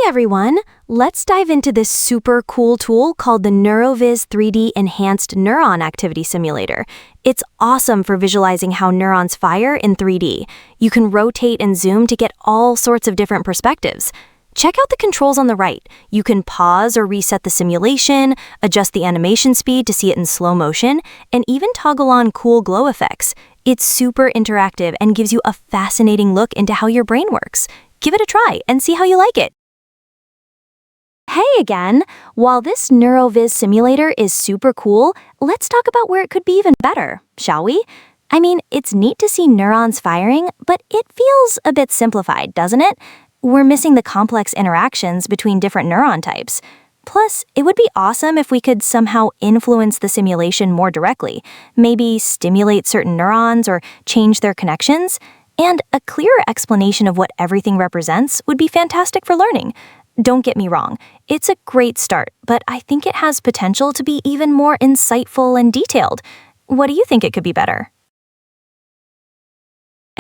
everyone! Let's dive into this super cool tool called the NeuroViz 3D Enhanced Neuron Activity Simulator. It's awesome for visualizing how neurons fire in 3D. You can rotate and zoom to get all sorts of different perspectives. Check out the controls on the right. You can pause or reset the simulation, adjust the animation speed to see it in slow motion, and even toggle on cool glow effects. It's super interactive and gives you a fascinating look into how your brain works. Give it a try and see how you like it. Hey again! While this NeuroViz simulator is super cool, let's talk about where it could be even better, shall we? I mean, it's neat to see neurons firing, but it feels a bit simplified, doesn't it? We're missing the complex interactions between different neuron types. Plus, it would be awesome if we could somehow influence the simulation more directly, maybe stimulate certain neurons or change their connections. And a clearer explanation of what everything represents would be fantastic for learning. Don't get me wrong, it's a great start, but I think it has potential to be even more insightful and detailed. What do you think it could be better?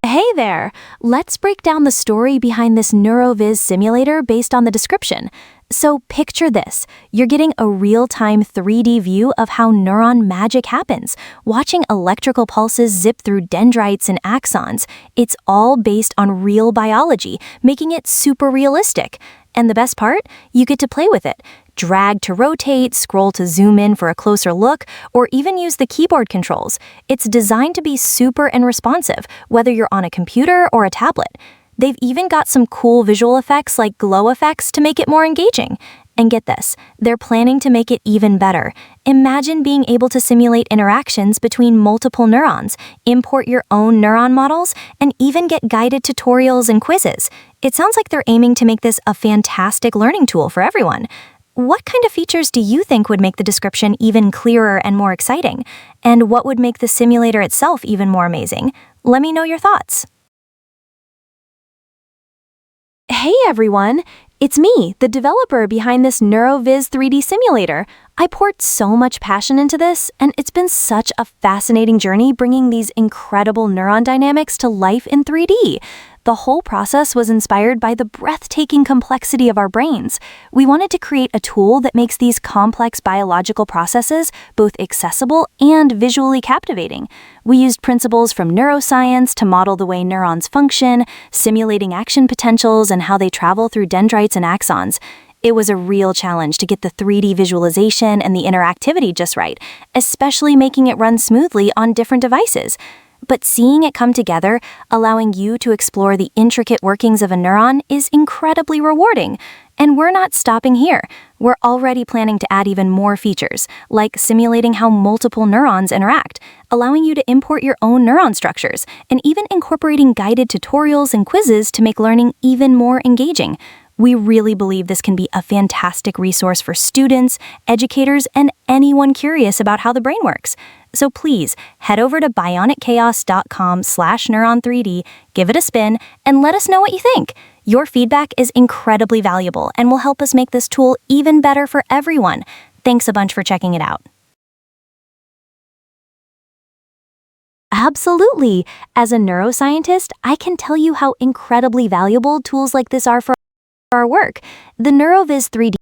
Hey there! Let's break down the story behind this NeuroViz simulator based on the description. So picture this. You're getting a real-time 3D view of how neuron magic happens, watching electrical pulses zip through dendrites and axons. It's all based on real biology, making it super realistic. And the best part? You get to play with it. Drag to rotate, scroll to zoom in for a closer look, or even use the keyboard controls. It's designed to be super and responsive, whether you're on a computer or a tablet. They've even got some cool visual effects like glow effects to make it more engaging. And get this, they're planning to make it even better. Imagine being able to simulate interactions between multiple neurons, import your own neuron models, and even get guided tutorials and quizzes. It sounds like they're aiming to make this a fantastic learning tool for everyone. What kind of features do you think would make the description even clearer and more exciting? And what would make the simulator itself even more amazing? Let me know your thoughts. Hey everyone! It's me, the developer behind this NeuroViz 3D simulator. I poured so much passion into this, and it's been such a fascinating journey bringing these incredible neuron dynamics to life in 3D. The whole process was inspired by the breathtaking complexity of our brains. We wanted to create a tool that makes these complex biological processes both accessible and visually captivating. We used principles from neuroscience to model the way neurons function, simulating action potentials and how they travel through dendrites and axons. It was a real challenge to get the 3D visualization and the interactivity just right, especially making it run smoothly on different devices. But seeing it come together, allowing you to explore the intricate workings of a neuron, is incredibly rewarding. And we're not stopping here. We're already planning to add even more features, like simulating how multiple neurons interact, allowing you to import your own neuron structures, and even incorporating guided tutorials and quizzes to make learning even more engaging. We really believe this can be a fantastic resource for students, educators, and anyone curious about how the brain works. So please, head over to bionichaos.com/neuron3D, give it a spin, and let us know what you think. Your feedback is incredibly valuable and will help us make this tool even better for everyone. Thanks a bunch for checking it out. Absolutely. As a neuroscientist, I can tell you how incredibly valuable tools like this are for our work. The NeuroViz 3D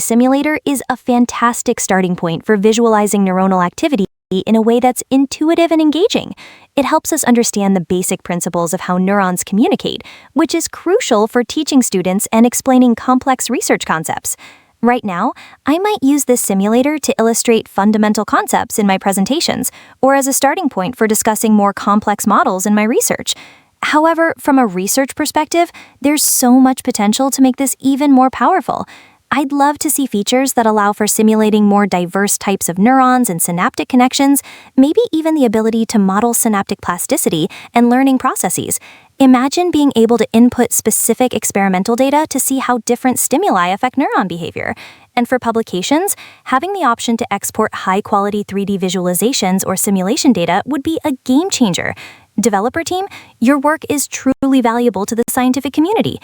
simulator is a fantastic starting point for visualizing neuronal activity in a way that's intuitive and engaging. It helps us understand the basic principles of how neurons communicate, which is crucial for teaching students and explaining complex research concepts. Right now, I might use this simulator to illustrate fundamental concepts in my presentations, or as a starting point for discussing more complex models in my research. However, from a research perspective, there's so much potential to make this even more powerful. I'd love to see features that allow for simulating more diverse types of neurons and synaptic connections, maybe even the ability to model synaptic plasticity and learning processes. Imagine being able to input specific experimental data to see how different stimuli affect neuron behavior. And for publications, having the option to export high-quality 3D visualizations or simulation data would be a game changer. Developer team, your work is truly valuable to the scientific community.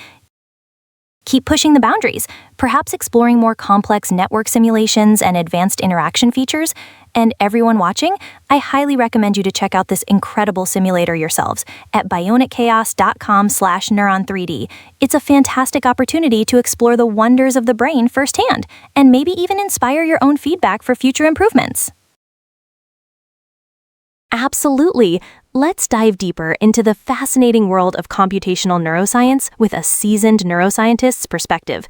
Keep pushing the boundaries, perhaps exploring more complex network simulations and advanced interaction features. And everyone watching, I highly recommend you to check out this incredible simulator yourselves at BioniChaos.com/Neuron3D. It's a fantastic opportunity to explore the wonders of the brain firsthand, and maybe even inspire your own feedback for future improvements. Absolutely. Let's dive deeper into the fascinating world of computational neuroscience with a seasoned neuroscientist's perspective.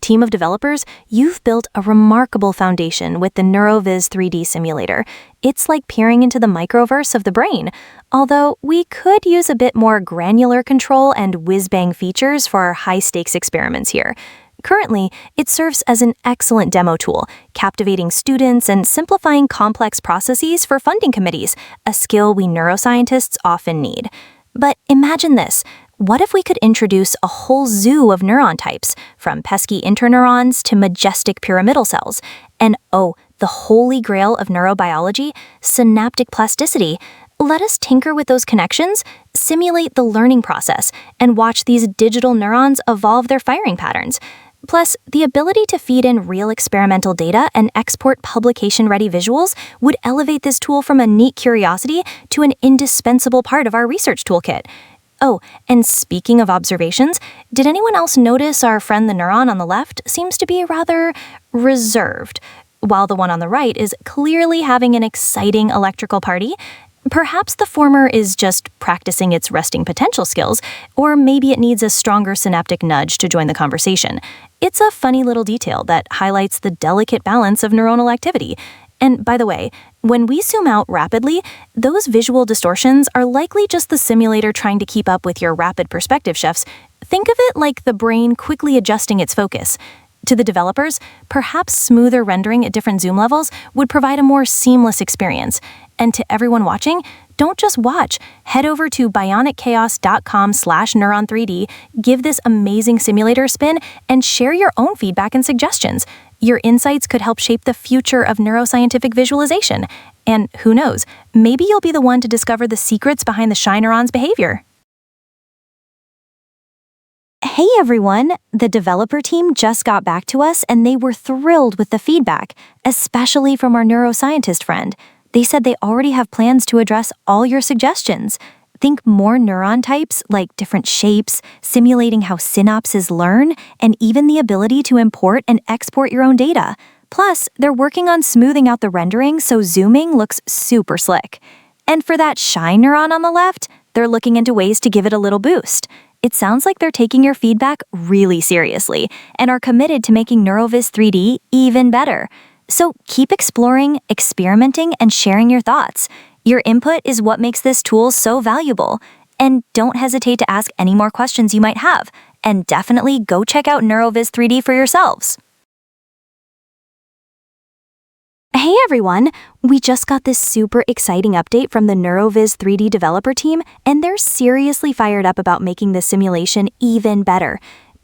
Team of developers, you've built a remarkable foundation with the NeuroViz 3D simulator. It's like peering into the microverse of the brain, although we could use a bit more granular control and whiz-bang features for our high-stakes experiments here. Currently, it serves as an excellent demo tool, captivating students and simplifying complex processes for funding committees, a skill we neuroscientists often need. But imagine this. What if we could introduce a whole zoo of neuron types, from pesky interneurons to majestic pyramidal cells? And oh, the holy grail of neurobiology, synaptic plasticity. Let us tinker with those connections, simulate the learning process, and watch these digital neurons evolve their firing patterns. Plus, the ability to feed in real experimental data and export publication-ready visuals would elevate this tool from a neat curiosity to an indispensable part of our research toolkit. Oh, and speaking of observations, did anyone else notice our friend the neuron on the left seems to be rather reserved, while the one on the right is clearly having an exciting electrical party? Perhaps the former is just practicing its resting potential skills, or maybe it needs a stronger synaptic nudge to join the conversation. It's a funny little detail that highlights the delicate balance of neuronal activity. And by the way, when we zoom out rapidly, those visual distortions are likely just the simulator trying to keep up with your rapid perspective shifts. Think of it like the brain quickly adjusting its focus. To the developers, perhaps smoother rendering at different zoom levels would provide a more seamless experience. And to everyone watching, don't just watch. Head over to BioniChaos.com/Neuron3D, give this amazing simulator a spin, and share your own feedback and suggestions. Your insights could help shape the future of neuroscientific visualization. And who knows, maybe you'll be the one to discover the secrets behind the shy neuron's behavior. Hey everyone! The developer team just got back to us and they were thrilled with the feedback, especially from our neuroscientist friend. They said they already have plans to address all your suggestions. Think more neuron types, like different shapes, simulating how synapses learn, and even the ability to import and export your own data. Plus, they're working on smoothing out the rendering so zooming looks super slick. And for that shy neuron on the left, they're looking into ways to give it a little boost. It sounds like they're taking your feedback really seriously and are committed to making NeuroViz 3D even better. So keep exploring, experimenting, and sharing your thoughts. Your input is what makes this tool so valuable. And don't hesitate to ask any more questions you might have. And definitely go check out NeuroViz 3D for yourselves. Hey everyone! We just got this super exciting update from the NeuroViz 3D developer team, and they're seriously fired up about making this simulation even better.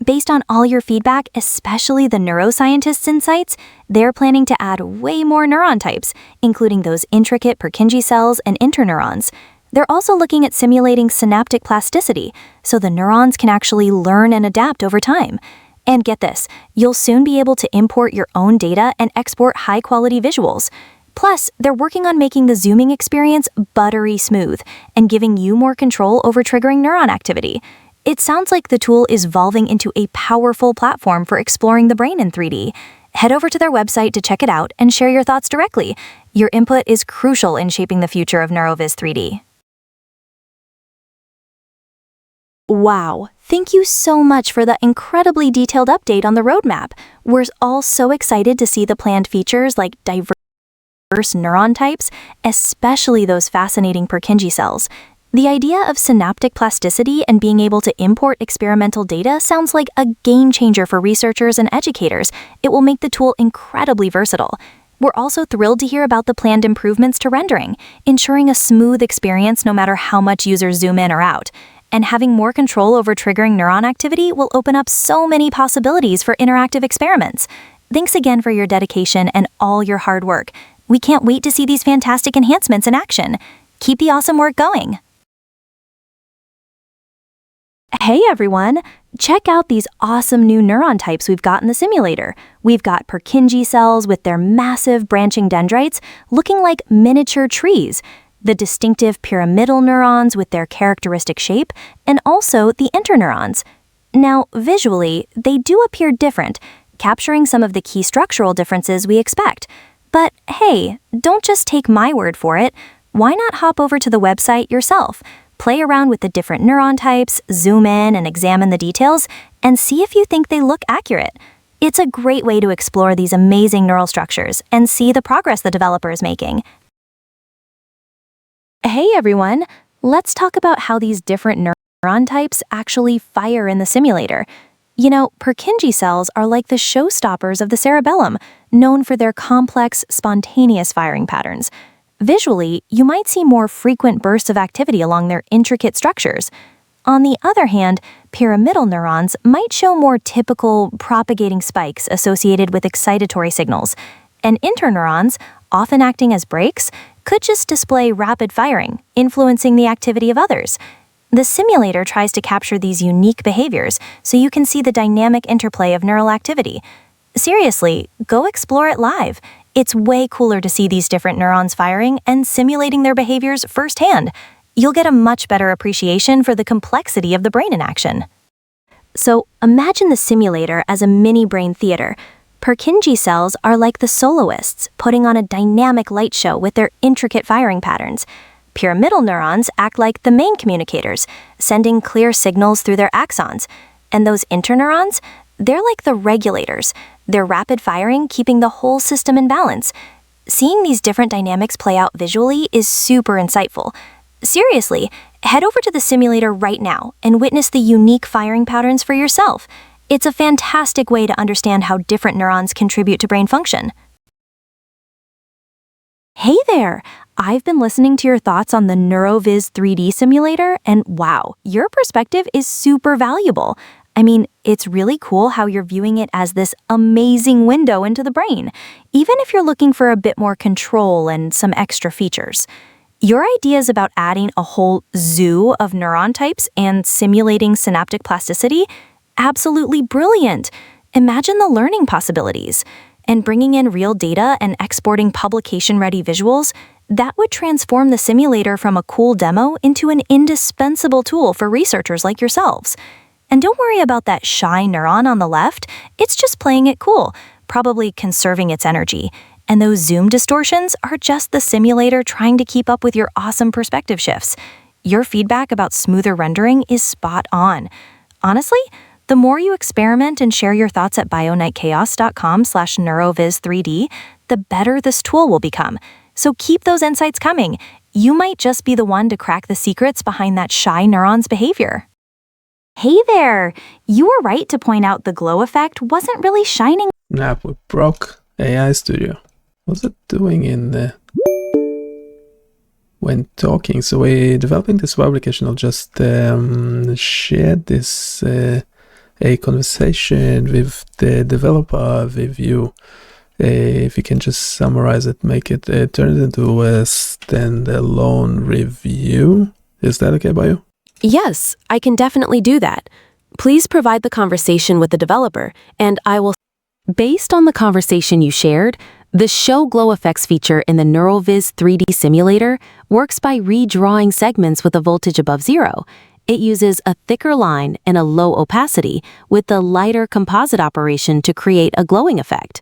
Based on all your feedback, especially the neuroscientist's insights, they're planning to add way more neuron types, including those intricate Purkinje cells and interneurons. They're also looking at simulating synaptic plasticity, so the neurons can actually learn and adapt over time. And get this, you'll soon be able to import your own data and export high-quality visuals. Plus, they're working on making the zooming experience buttery smooth and giving you more control over triggering neuron activity. It sounds like the tool is evolving into a powerful platform for exploring the brain in 3D. Head over to their website to check it out and share your thoughts directly. Your input is crucial in shaping the future of NeuroViz 3D. Wow, thank you so much for the incredibly detailed update on the roadmap. We're all so excited to see the planned features like diverse neuron types, especially those fascinating Purkinje cells. The idea of synaptic plasticity and being able to import experimental data sounds like a game changer for researchers and educators. It will make the tool incredibly versatile. We're also thrilled to hear about the planned improvements to rendering, ensuring a smooth experience no matter how much users zoom in or out. And having more control over triggering neuron activity will open up so many possibilities for interactive experiments. Thanks again for your dedication and all your hard work. We can't wait to see these fantastic enhancements in action. Keep the awesome work going. Hey everyone! Check out these awesome new neuron types we've got in the simulator. We've got Purkinje cells with their massive branching dendrites looking like miniature trees, the distinctive pyramidal neurons with their characteristic shape, and also the interneurons. Now, visually, they do appear different, capturing some of the key structural differences we expect. But hey, don't just take my word for it. Why not hop over to the website yourself? Play around with the different neuron types, zoom in and examine the details, and see if you think they look accurate. It's a great way to explore these amazing neural structures and see the progress the developer is making. Hey everyone! Let's talk about how these different neuron types actually fire in the simulator. You know, Purkinje cells are like the showstoppers of the cerebellum, known for their complex, spontaneous firing patterns. Visually, you might see more frequent bursts of activity along their intricate structures. On the other hand, pyramidal neurons might show more typical propagating spikes associated with excitatory signals, and interneurons, often acting as brakes, could just display rapid firing, influencing the activity of others. The simulator tries to capture these unique behaviors so you can see the dynamic interplay of neural activity. Seriously, go explore it live. It's way cooler to see these different neurons firing and simulating their behaviors firsthand. You'll get a much better appreciation for the complexity of the brain in action. So imagine the simulator as a mini brain theater. Purkinje cells are like the soloists, putting on a dynamic light show with their intricate firing patterns. Pyramidal neurons act like the main communicators, sending clear signals through their axons. And those interneurons? They're like the regulators, their rapid firing keeping the whole system in balance. Seeing these different dynamics play out visually is super insightful. Seriously, head over to the simulator right now and witness the unique firing patterns for yourself. It's a fantastic way to understand how different neurons contribute to brain function. Hey there! I've been listening to your thoughts on the NeuroViz 3D simulator, and wow, your perspective is super valuable. I mean, it's really cool how you're viewing it as this amazing window into the brain, even if you're looking for a bit more control and some extra features. Your ideas about adding a whole zoo of neuron types and simulating synaptic plasticity? Absolutely brilliant. Imagine the learning possibilities. And bringing in real data and exporting publication-ready visuals, that would transform the simulator from a cool demo into an indispensable tool for researchers like yourselves. And don't worry about that shy neuron on the left. It's just playing it cool, probably conserving its energy. And those zoom distortions are just the simulator trying to keep up with your awesome perspective shifts. Your feedback about smoother rendering is spot on. Honestly, the more you experiment and share your thoughts at BioniChaos.com/NeuroViz3D, the better this tool will become. So keep those insights coming. You might just be the one to crack the secrets behind that shy neuron's behavior. Hey there! You were right to point out the glow effect wasn't really shining. Nah, we broke AI Studio. What's it doing in the... when talking? So we're developing this web application. I'll just share this a conversation with the developer with you. If you can just summarize it, make it, turn it into a standalone review. Is that okay by you? Yes, I can definitely do that. Please provide the conversation with the developer, and I will... Based on the conversation you shared, the Show Glow Effects feature in the NeuroViz 3D simulator works by redrawing segments with a voltage above zero. It uses a thicker line and a low opacity with the lighter composite operation to create a glowing effect.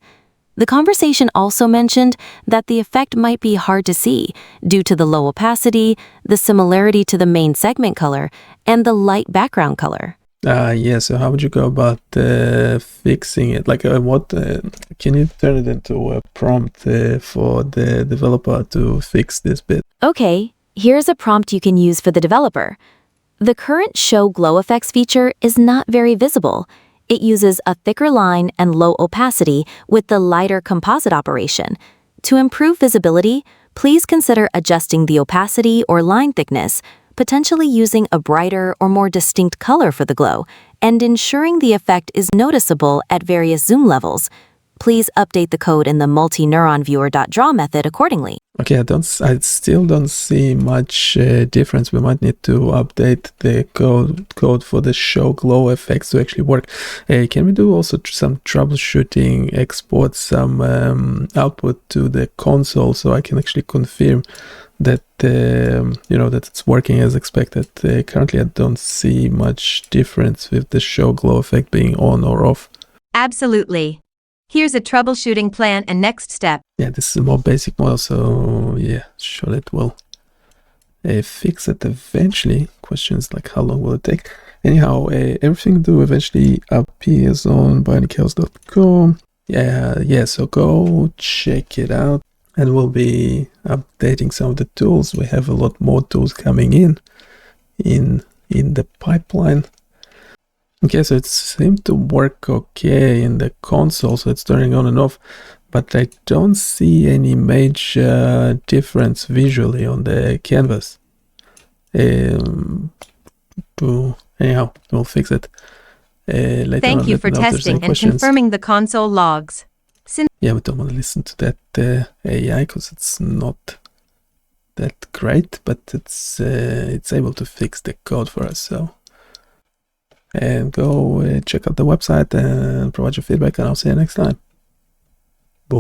The conversation also mentioned that the effect might be hard to see due to the low opacity, the similarity to the main segment color, and the light background color. Yeah, so how would you go about fixing it? Like, can you turn it into a prompt for the developer to fix this bit? Okay, here's a prompt you can use for the developer. The current Show Glow Effects feature is not very visible. It uses a thicker line and low opacity with the lighter composite operation. To improve visibility, please consider adjusting the opacity or line thickness, potentially using a brighter or more distinct color for the glow, and ensuring the effect is noticeable at various zoom levels. Please update the code in the multineuronviewer.draw method accordingly. Okay, I still don't see much difference. We might need to update the code for the show glow effects to actually work. Can we do also some troubleshooting, export some output to the console so I can actually confirm that that it's working as expected? Currently, I don't see much difference with the show glow effect being on or off. Absolutely. Here's a troubleshooting plan and next step. Yeah, this is a more basic model, so yeah, sure it will fix it eventually. Question is like, how long will it take? Anyhow, everything do eventually appears on BioniChaos.com. Yeah, so go check it out, and we'll be updating some of the tools. We have a lot more tools coming in the pipeline. Okay, so it seemed to work okay in the console, so it's turning on and off, but I don't see any major difference visually on the canvas. Anyhow, we'll fix it later. Thank you for testing and confirming the console logs. Yeah, we don't want to listen to that AI because it's not that great, but it's able to fix the code for us, so. And go check out the website and provide your feedback, and I'll see you next time. Bye.